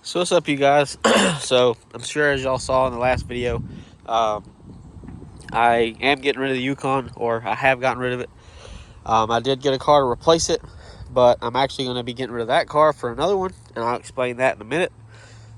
So what's up, you guys? So I'm sure, as y'all saw in the last video, um, I am getting rid of the Yukon, or I have gotten rid of it. I did get a car to replace it, but I'm actually going to be getting rid of that car for another one, and I'll explain that in a minute.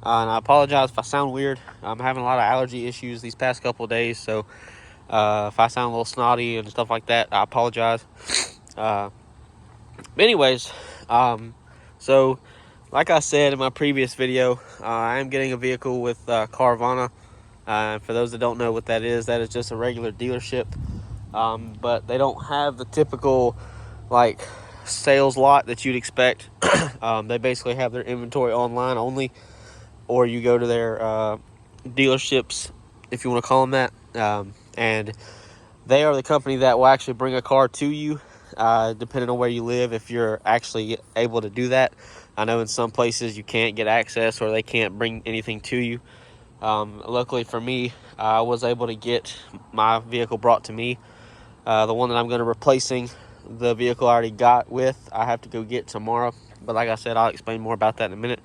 And I apologize if I sound weird. I'm having a lot of allergy issues these past couple of days, so if I sound a little snotty and stuff like that, I apologize. But anyways, so like I said in my previous video, I am getting a vehicle with Carvana. For those that don't know what that is just a regular dealership. But they don't have the typical like sales lot that you'd expect. They basically have their inventory online only, or you go to their dealerships, if you want to call them that. And they are the company that will actually bring a car to you, depending on where you live, if you're actually able to do that. I know in some places you can't get access, or they can't bring anything to you. Luckily for me, I was able to get my vehicle brought to me. The one that I'm going to replacing the vehicle I already got with, I have to go get tomorrow. But like I said, I'll explain more about that in a minute.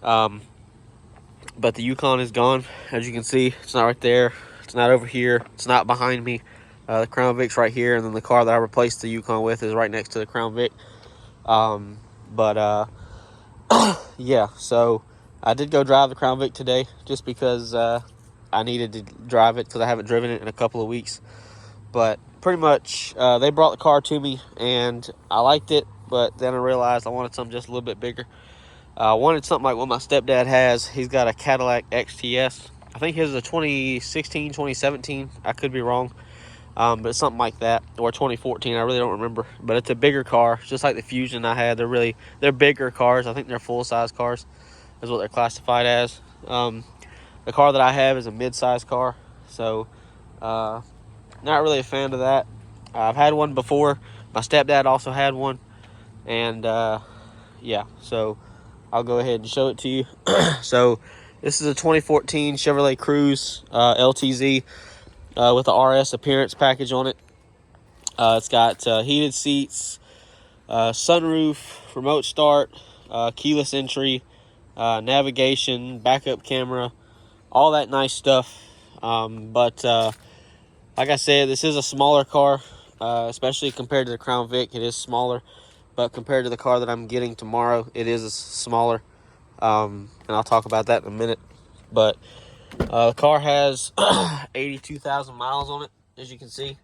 But the Yukon is gone. As you can see, it's not right there. It's not over here. It's not behind me. The Crown Vic's right here, and then the car that I replaced the Yukon with is right next to the Crown Vic. Yeah, so I did go drive the Crown Vic today just because I needed to drive it because I haven't driven it in a couple of weeks. But pretty much they brought the car to me, and I liked it, but then I realized I wanted something just a little bit bigger. I wanted something like what my stepdad has. He's got a Cadillac XTS. I think his is a 2016, 2017. I could be wrong. But it's something like that, or 2014. I really don't remember. But it's a bigger car, just like the Fusion I had. They're bigger cars. I think they're full-size cars, is what they're classified as. The car that I have is a mid-size car, so not really a fan of that. I've had one before. My stepdad also had one, and yeah, so I'll go ahead and show it to you. So this is a 2014 Chevrolet Cruze LTZ with the RS appearance package on it. It's got heated seats, sunroof, remote start, keyless entry, navigation, backup camera, all that nice stuff. But like I said, this is a smaller car, especially compared to the Crown Vic. It is smaller. But compared to the car that I'm getting tomorrow, it is smaller. And I'll talk about that in a minute. But the car has 82,000 miles on it, as you can see.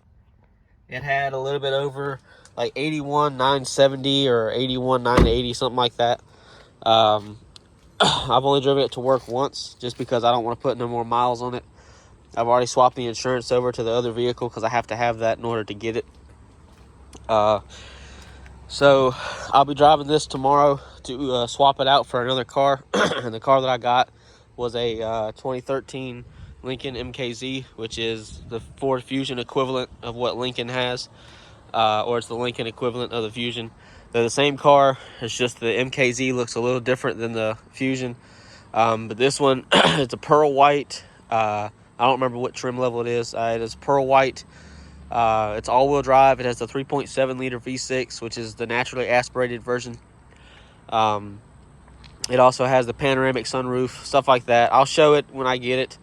It had a little bit over like 81,970 or 81,980, something like that. I've only driven it to work once just because I don't want to put no more miles on it. I've already swapped the insurance over to the other vehicle because I have to have that in order to get it. So I'll be driving this tomorrow to swap it out for another car. And the car that I got was a 2013 Lincoln MKZ, which is the Ford Fusion equivalent of what Lincoln has, or it's the Lincoln equivalent of the Fusion. They're the same car. It's just the MKZ looks a little different than the Fusion. But this one, it's a pearl white. I don't remember what trim level it is. It is pearl white. It's all-wheel drive. It has the 3.7 liter V6, which is the naturally aspirated version. It also has the panoramic sunroof, stuff like that. I'll show it when I get it.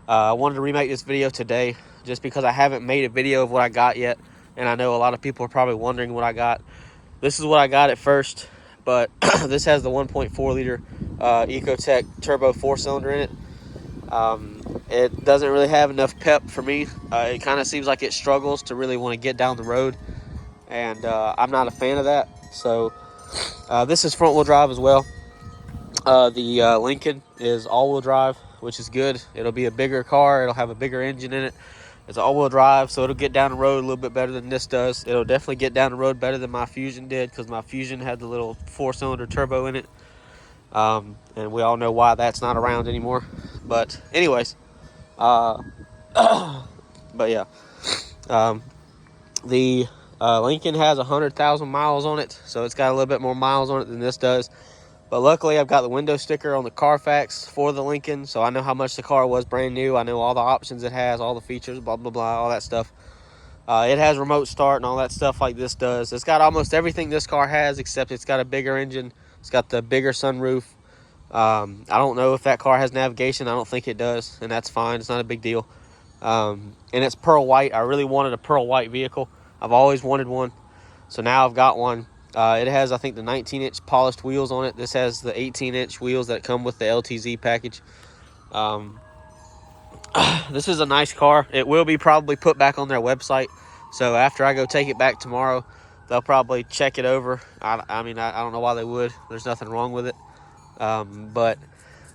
I wanted to remake this video today just because I haven't made a video of what I got yet, and I know a lot of people are probably wondering what I got. This is what I got at first, but this has the 1.4 liter Ecotec turbo 4-cylinder in it. It doesn't really have enough pep for me. It kind of seems like it struggles to really want to get down the road, and I'm not a fan of that. So this is front wheel drive as well. The Lincoln is all-wheel drive, which is good. It'll be a bigger car. It'll have a bigger engine in it. It's all-wheel drive, so it'll get down the road a little bit better than this does. It'll definitely get down the road better than my Fusion did, because my Fusion had the little 4-cylinder turbo in it. And we all know why that's not around anymore. But anyways, but yeah, the Lincoln has 100,000 miles on it, so it's got a little bit more miles on it than this does. But luckily, I've got the window sticker on the Carfax for the Lincoln, so I know how much the car was brand new. I know all the options it has, all the features, blah, blah, blah, all that stuff. It has remote start and all that stuff like this does. It's got almost everything this car has, except it's got a bigger engine. It's got the bigger sunroof. I don't know if that car has navigation. I don't think it does, and that's fine. It's not a big deal. And it's pearl white. I really wanted a pearl white vehicle. I've always wanted one, so now I've got one. It has, I think, the 19-inch polished wheels on it. This has the 18-inch wheels that come with the LTZ package. This is a nice car. It will be probably put back on their website. So after I go take it back tomorrow, they'll probably check it over. I mean, I don't know why they would. There's nothing wrong with it. But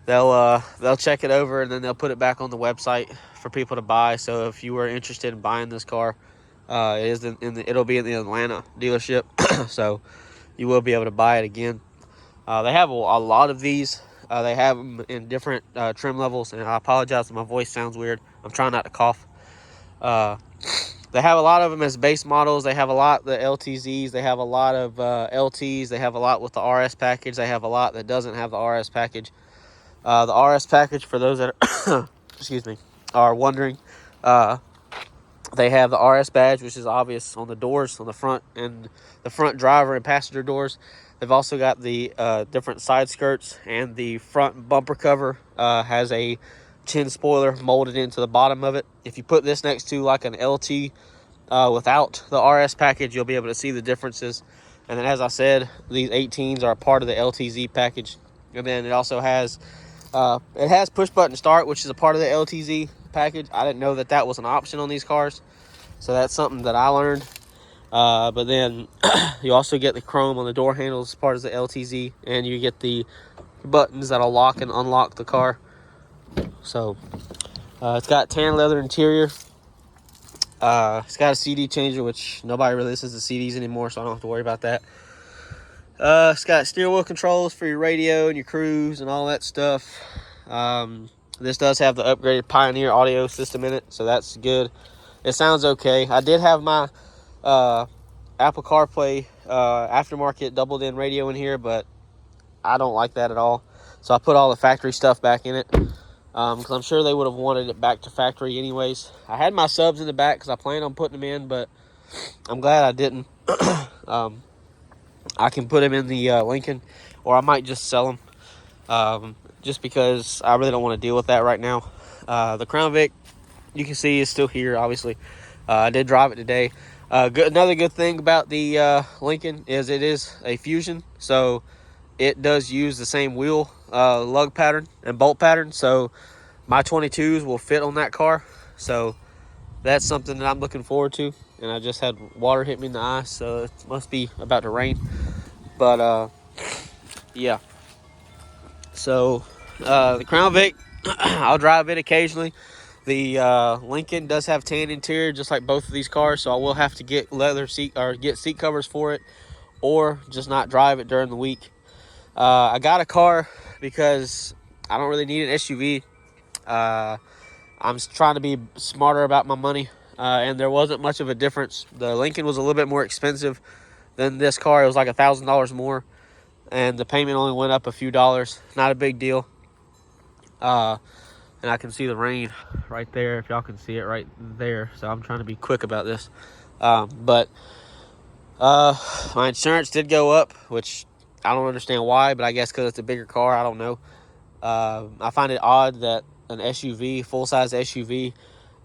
they'll check it over, and then they'll put it back on the website for people to buy. So if you were interested in buying this car, it'll be in the Atlanta dealership. So you will be able to buy it again. They have a lot of these. They have them in different trim levels, and I apologize if my voice sounds weird. I'm trying not to cough. They have a lot of them as base models. They have a lot the LTZs. They have a lot of LTs. They have a lot with the RS package. They have a lot that doesn't have the RS package. The RS package, for those that are, excuse me, are wondering, they have the RS badge, which is obvious on the doors, on the front and the front driver and passenger doors. They've also got the different side skirts, and the front bumper cover has a chin spoiler molded into the bottom of it. If you put this next to like an LT without the RS package, you'll be able to see the differences. And then, as I said, these 18s are a part of the LTZ package. And then it also has push button start, which is a part of the LTZ package. I didn't know that that was an option on these cars, so that's something that I learned. But then you also get the chrome on the door handles as part of the LTZ, and you get the buttons that'll lock and unlock the car. So it's got tan leather interior. It's got a CD changer, which nobody really listens to CDs anymore, so I don't have to worry about that. It's got steering wheel controls for your radio and your cruise and all that stuff. This does have the upgraded Pioneer audio system in it, so that's good. It sounds okay. I did have my Apple CarPlay aftermarket doubled-in radio in here, but I don't like that at all. So I put all the factory stuff back in it, because I'm sure they would have wanted it back to factory anyways. I had my subs in the back because I planned on putting them in, but I'm glad I didn't. I can put them in the Lincoln, or I might just sell them, just because I really don't want to deal with that right now. The Crown Vic, you can see, is still here, obviously. I did drive it today. Another good thing about the Lincoln is it is a Fusion, so it does use the same wheel lug pattern and bolt pattern, so my 22s will fit on that car. So that's something that I'm looking forward to. And I just had water hit me in the eye, so it must be about to rain. But yeah, so the Crown Vic, I'll drive it occasionally. The Lincoln does have tan interior, just like both of these cars, so I will have to get leather seat or get seat covers for it, or just not drive it during the week. I got a car because I don't really need an SUV. I'm trying to be smarter about my money, and there wasn't much of a difference. The Lincoln was a little bit more expensive than this car. It was like $1,000 more, and the payment only went up a few dollars. Not a big deal. And I can see the rain right there, if y'all can see it right there. So I'm trying to be quick about this. But my insurance did go up, which I don't understand why, but I guess because it's a bigger car. I don't know. I find it odd that an SUV, full-size SUV,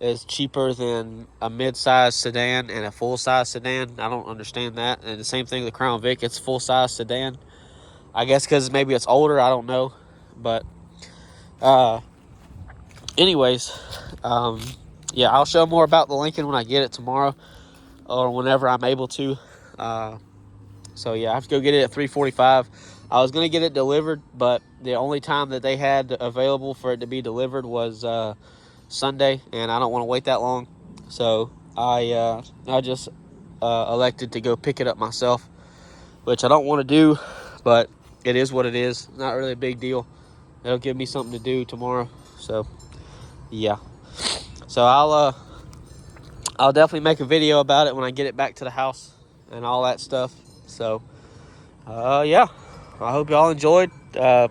is cheaper than a mid-size sedan and a full-size sedan. I don't understand that. And the same thing with the Crown Vic. It's full-size sedan. I guess because maybe it's older. I don't know. But anyways, yeah, I'll show more about the Lincoln when I get it tomorrow or whenever I'm able to. So yeah, I have to go get it at 3:45. I was going to get it delivered, but the only time that they had available for it to be delivered was Sunday, and I don't want to wait that long. So I just elected to go pick it up myself, which I don't want to do, but it is what it is. Not really a big deal. It'll give me something to do tomorrow. So yeah. So I'll definitely make a video about it when I get it back to the house and all that stuff. So yeah, I hope y'all enjoyed. Y'all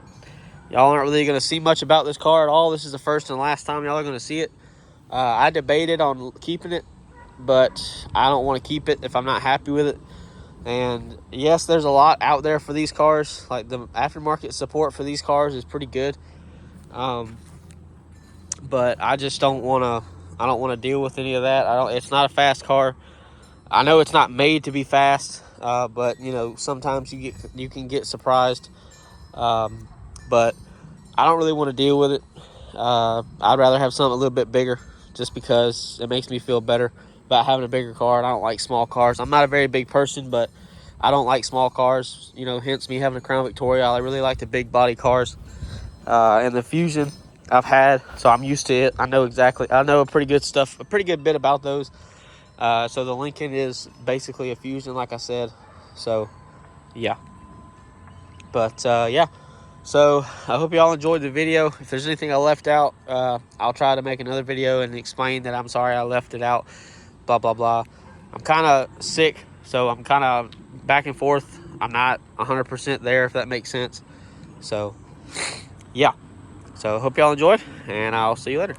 aren't really going to see much about this car at all. This is the first and last time y'all are going to see it. I debated on keeping it, but I don't want to keep it if I'm not happy with it. And yes, there's a lot out there for these cars. Like, the aftermarket support for these cars is pretty good. But I just don't want to. I don't want to deal with any of that. It's not a fast car. I know it's not made to be fast, but you know, sometimes you can get surprised. But I don't really want to deal with it. I'd rather have something a little bit bigger, just because it makes me feel better about having a bigger car. And I don't like small cars. I'm not a very big person, but I don't like small cars. You know, hence me having a Crown Victoria. I really like the big body cars. And the Fusion I've had, so I'm used to it. I know a pretty good bit about those. So the Lincoln is basically a Fusion, like I said. So yeah. But yeah. So I hope y'all enjoyed the video. If there's anything I left out, I'll try to make another video and explain that I'm sorry I left it out. Blah blah blah. I'm kind of sick, so I'm kind of back and forth. I'm not 100% there, if that makes sense. So yeah. So hope y'all enjoyed, and I'll see you later.